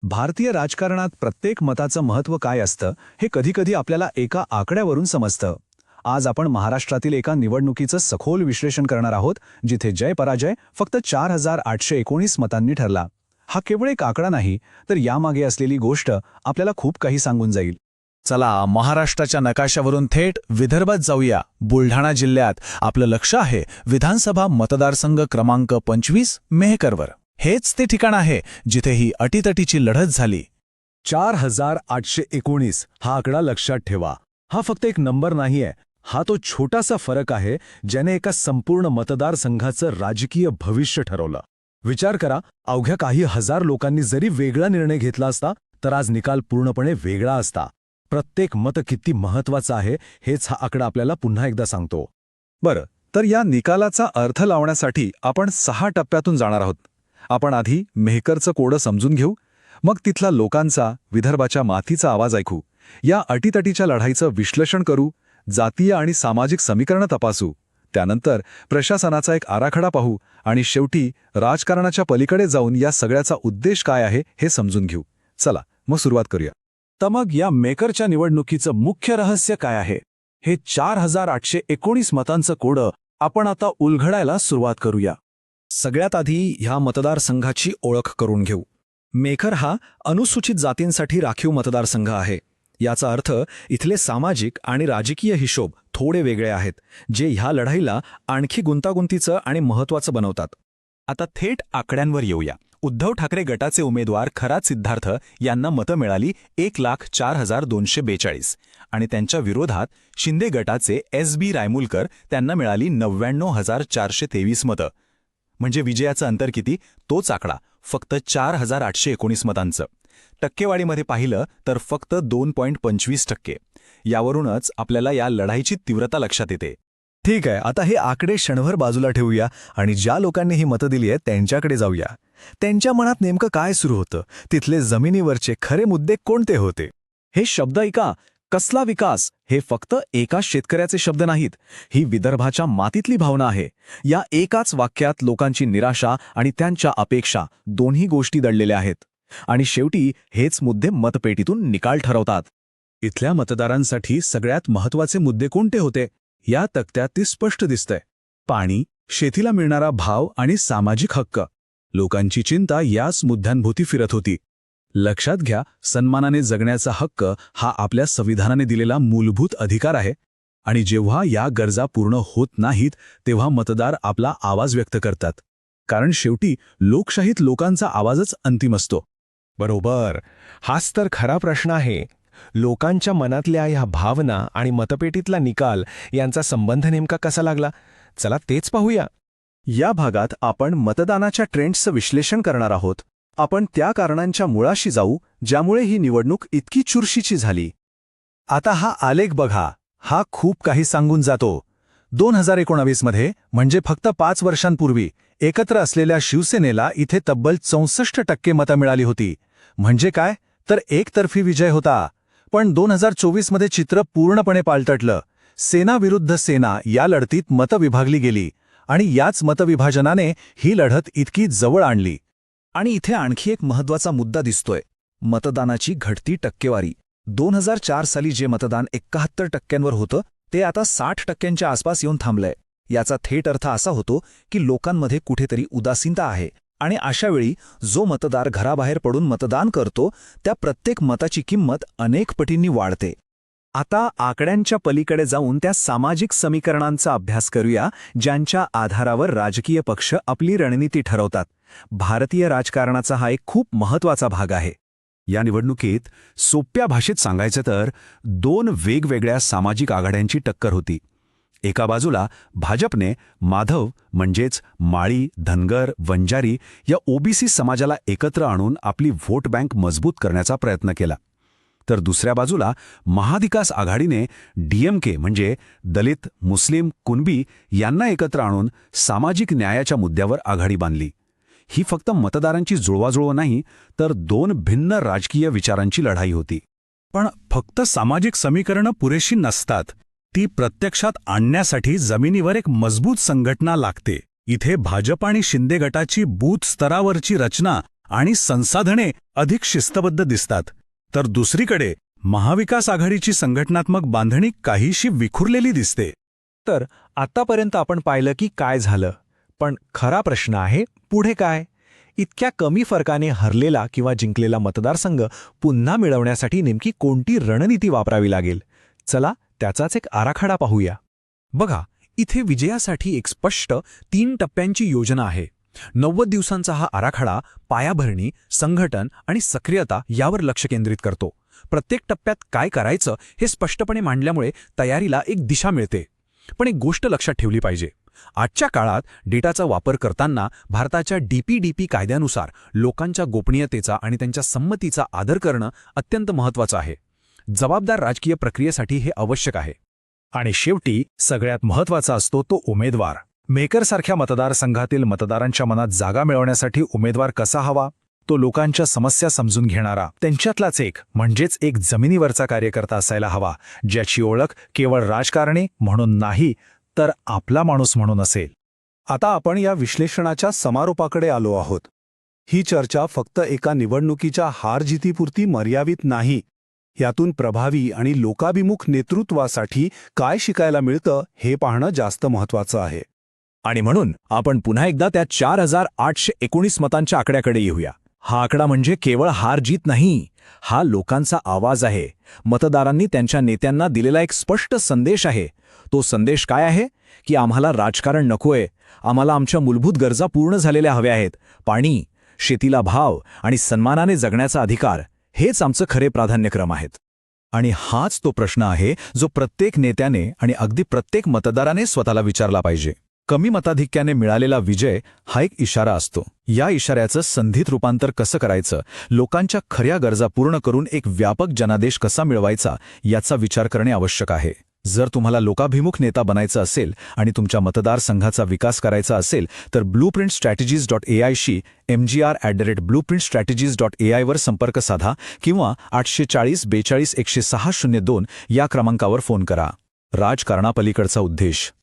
भारतीय राजकारणात प्रत्येक मताचं महत्त्व काय असतं हे कधीकधी आपल्याला एका आकड्यावरून समजतं. आज आपण महाराष्ट्रातील एका निवडणुकीचं सखोल विश्लेषण करणार आहोत, जिथे जय-पराजय फक्त 4819 मतांनी ठरला. हा केवळ एक आकडा नाही, तर यामागे असलेली गोष्ट आपल्याला खूप काही सांगून जाईल. चला महाराष्ट्राच्या नकाशावरून थेट विदर्भात जाऊया. बुलढाणा जिल्ह्यात आपलं लक्ष आहे विधानसभा मतदारसंघ क्रमांक 25 मेहकरवर. हेच ते ठिकाण आहे जिथे ही अटीतटीची लढत झाली. 4819 हा आकडा लक्षात ठेवा. हा फक्त एक नंबर नाहीये, हा तो छोटासा फरक आहे ज्याने एका संपूर्ण मतदारसंघाचं राजकीय भविष्य ठरवलं. विचार करा, अवघ्या काही हजार लोकांनी जरी वेगळा निर्णय घेतला असता तर आज निकाल पूर्णपणे वेगळा असता. प्रत्येक मत किती महत्त्वाचं आहे हेच हा आकडा आपल्याला पुन्हा एकदा सांगतो. बरं, तर या निकालाचा अर्थ लावण्यासाठी आपण 6 टप्प्यातून जाणार आहोत. आपण आधी मेहकरचं कोडं समजून घेऊ, मग तिथला लोकांचा, विदर्भाच्या मातीचा आवाज ऐकू, या अटीतटीच्या लढाईचं विश्लेषण करू, जातीय आणि सामाजिक समीकरणं तपासू, त्यानंतर प्रशासनाचा एक आराखडा पाहू आणि शेवटी राजकारणाच्या पलीकडे जाऊन या सगळ्याचा उद्देश काय आहे हे समजून घेऊ. चला मग सुरुवात करूया. तर मग या मेकरच्या निवडणुकीचं मुख्य रहस्य काय आहे? हे 4819 मतांचं कोडं आपण आता उलगडायला सुरुवात करूया. सगळ्यात आधी ह्या मतदारसंघाची ओळख करून घेऊ. मेखर हा अनुसूचित जातींसाठी राखीव मतदारसंघ आहे. याचा अर्थ इथले सामाजिक आणि राजकीय हिशोब थोडे वेगळे आहेत, जे ह्या लढाईला आणखी गुंतागुंतीचं आणि महत्त्वाचं बनवतात. आता थेट आकड्यांवर येऊया. उद्धव ठाकरे गटाचे उमेदवार खरात सिद्धार्थ यांना मतं मिळाली 1,04,242 आणि त्यांच्या विरोधात शिंदे गटाचे SB रायमुलकर त्यांना मिळाली 99,423 मतं. म्हणजे विजयाचं अंतर किती? तोच आकडा, फक्त 4,819 मतांचं. टक्केवारीमध्ये पाहिलं तर फक्त 2.25%. यावरूनच आपल्याला या लढाईची तीव्रता लक्षात येते. ठीक आहे, आता हे आकडे क्षणभर बाजूला ठेवूया आणि ज्या लोकांनी ही मतं दिली आहेत त्यांच्याकडे जाऊया. त्यांच्या मनात नेमकं काय सुरू होतं? तिथले जमिनीवरचे खरे मुद्दे कोणते होते? हे शब्द ऐका, कसला विकास, हे फक्त एका शेतकऱ्याचे शब्द नाहीत. ही विदर्भाच्या मातीतली भावना आहे. या एकाच वाक्यात लोकांची निराशा आणि त्यांच्या अपेक्षा दोन्ही गोष्टी दडलेल्या आहेत. आणि शेवटी हेच मुद्दे मतपेटीतून निकाल ठरवतात. इथल्या मतदारांसाठी सगळ्यात महत्त्वाचे मुद्दे कोणते होते? या तक्त्यात ते स्पष्ट दिसतंय. पाणी, शेतीला मिळणारा भाव आणि सामाजिक हक्क. लोकांची चिंता याच मुद्द्यांभोवती फिरत होती. लक्षात घ्या, सन्मानाने जगण्याचा हक्क हा आपल्या संविधानाने दिलेला मूलभूत अधिकार आहे. आणि जेव्हा या गरजा पूर्ण होत नाहीत तेव्हा मतदार आपला आवाज व्यक्त करतात. कारण शेवटी लोकशाहीत लोकांचा आवाजच अंतिम असतो. बरोबर, हाच तर खरा प्रश्न आहे. लोकांच्या मनातल्या ह्या भावना आणि मतपेटीतला निकाल यांचा संबंध नेमका कसा लागला? चला तेच पाहूया. या भागात आपण मतदानाच्या ट्रेंड्सचं विश्लेषण करणार आहोत. आपण त्या कारणांच्या मुळाशी जाऊ ज्यामुळे ही निवडणूक इतकी चुरशीची झाली. आता हा आलेख बघा, हा खूप काही सांगून जातो. 2019 मध्ये, म्हणजे फक्त 5 वर्षांपूर्वी, एकत्र असलेल्या शिवसेनेला इथे तब्बल 64% मतं मिळाली होती. म्हणजे काय? तर एकतर्फी विजय होता. पण 2024 मध्ये चित्र पूर्णपणे पालटलं. सेना विरुद्ध सेना या लढतीत मतं विभागली गेली आणि याच मतविभाजनाने ही लढत इतकी जवळ आणली. आणि इथे आणखी एक महत्त्वाचा मुद्दा दिसतोय, मतदानाची घटती टक्केवारी. 2004 साली जे मतदान 71% होतं ते आता 60% आसपास येऊन थांबलंय. याचा थेट अर्थ असा होतो की लोकांमध्ये कुठेतरी उदासीनता आहे. आणि अशावेळी जो मतदार घराबाहेर पडून मतदान करतो त्या प्रत्येक मताची किंमत अनेक पटींनी वाढते. आता आकड्यांच्या पलीकडे जाऊन त्या सामाजिक समीकरणांचा अभ्यास करूया ज्यांच्या आधारावर राजकीय पक्ष आपली रणनीती ठरवतात. भारतीय राजकारणाचा हा एक खूप महत्त्वाचा भाग आहे. या निवडणुकीत सोप्या भाषेत सांगायचं तर 2 वेगवेगळ्या सामाजिक आघाड्यांची टक्कर होती. एका बाजूला भाजपने माधव म्हणजेच माळी, धनगर, वंजारी या OBC समाजाला एकत्र आणून आपली व्होट बँक मजबूत करण्याचा प्रयत्न केला. तर दुसऱ्या बाजूला महाविकास आघाडीने DMK म्हणजे दलित, मुस्लिम, कुणबी यांना एकत्र आणून सामाजिक न्यायाच्या मुद्द्यावर आघाडी बांधली. ही फक्त मतदारांची जुळवाजुळव नाही, तर 2 भिन्न राजकीय विचारांची लढाई होती. पण फक्त सामाजिक समीकरणं पुरेशी नसतात. ती प्रत्यक्षात आणण्यासाठी जमिनीवर एक मजबूत संघटना लागते. इथे भाजप आणि शिंदे गटाची बूथ स्तरावरची रचना आणि संसाधने अधिक शिस्तबद्ध दिसतात, तर दुसरीकडे महाविकास आघाडीची संघटनात्मक बांधणी काहीशी विखुरलेली दिसते. तर आतापर्यंत आपण पाहिलं की काय झालं, पण खरा प्रश्न आहे पुढे काय? इतक्या कमी फरकाने हरलेला किंवा जिंकलेला मतदारसंघ पुन्हा मिळवण्यासाठी नेमकी कोणती रणनीती वापरावी लागेल? चला त्याचाच एक आराखडा पाहूया. बघा, इथे विजयासाठी एक स्पष्ट 3 टप्प्यांची योजना आहे. 90 दिवसांचा हा आराखडा पायाभरणी, संघटन आणि सक्रियता यावर लक्ष केंद्रित करतो. प्रत्येक टप्प्यात काय करायचं हे स्पष्टपणे मांडल्यामुळे तयारीला एक दिशा मिळते. पण एक गोष्ट लक्षात ठेवली पाहिजे. आजच्या काळात डेटाचा वापर करताना भारताच्या DPDP कायद्यानुसार लोकांच्या गोपनीयतेचा आणि त्यांच्या संमतीचा आदर करणं अत्यंत महत्त्वाचं आहे. जबाबदार राजकीय प्रक्रियेसाठी हे आवश्यक आहे. आणि शेवटी सगळ्यात महत्त्वाचा असतो तो उमेदवार. मेकरसारख्या मतदारसंघातील मतदारांच्या मनात जागा मिळवण्यासाठी उमेदवार कसा हवा? तो लोकांच्या समस्या समजून घेणारा, त्यांच्यातलाच एक म्हणजेच एक जमिनीवरचा कार्यकर्ता असायला हवा, ज्याची ओळख केवळ राजकारणी म्हणून नाही तर आपला माणूस म्हणून असेल. आता आपण या विश्लेषणाच्या समारोपाकडे आलो आहोत. ही चर्चा फक्त एका निवडणुकीच्या हारजितीपुरती मर्यादित नाही. यातून प्रभावी आणि लोकाभिमुख नेतृत्वासाठी काय शिकायला मिळतं हे पाहणं जास्त महत्त्वाचं आहे. आणि म्हणून आपण पुन्हा एकदा त्या 4819 मतांच्या आकड्याकडे येऊया. हा आकडा म्हणजे केवळ हार जीत नाही, हा लोकांचा आवाज आहे. मतदारांनी त्यांच्या नेत्यांना दिलेला एक स्पष्ट संदेश आहे. तो संदेश काय आहे? की आम्हाला राजकारण नकोय, आम्हाला आमच्या मूलभूत गरजा पूर्ण झालेल्या हव्या आहेत. पाणी, शेतीला भाव आणि सन्मानाने जगण्याचा अधिकार, हेच आमचं खरे प्राधान्यक्रम आहेत. आणि हाच तो प्रश्न आहे जो प्रत्येक नेत्याने आणि अगदी प्रत्येक मतदाराने स्वतःला विचारला पाहिजे. कमी मताधिक्याने मिळालेला विजय हा एक इशारा असतो. या इशाऱ्याचं संधीत रूपांतर कसं करायचं, लोकांच्या खऱ्या गरजा पूर्ण करून एक व्यापक जनादेश कसा मिळवायचा याचा विचार करणे आवश्यक आहे. जर तुम्हाला लोकाभिमुख नेता बनायचं असेल आणि तुमच्या मतदारसंघाचा विकास करायचा असेल तर blueprintstrategies.ai शी mgr@blueprintstrategies.ai वर संपर्क साधा किंवा 840 42 106 02 या क्रमांकावर फोन करा. राजकारणापलीकडचा उद्देश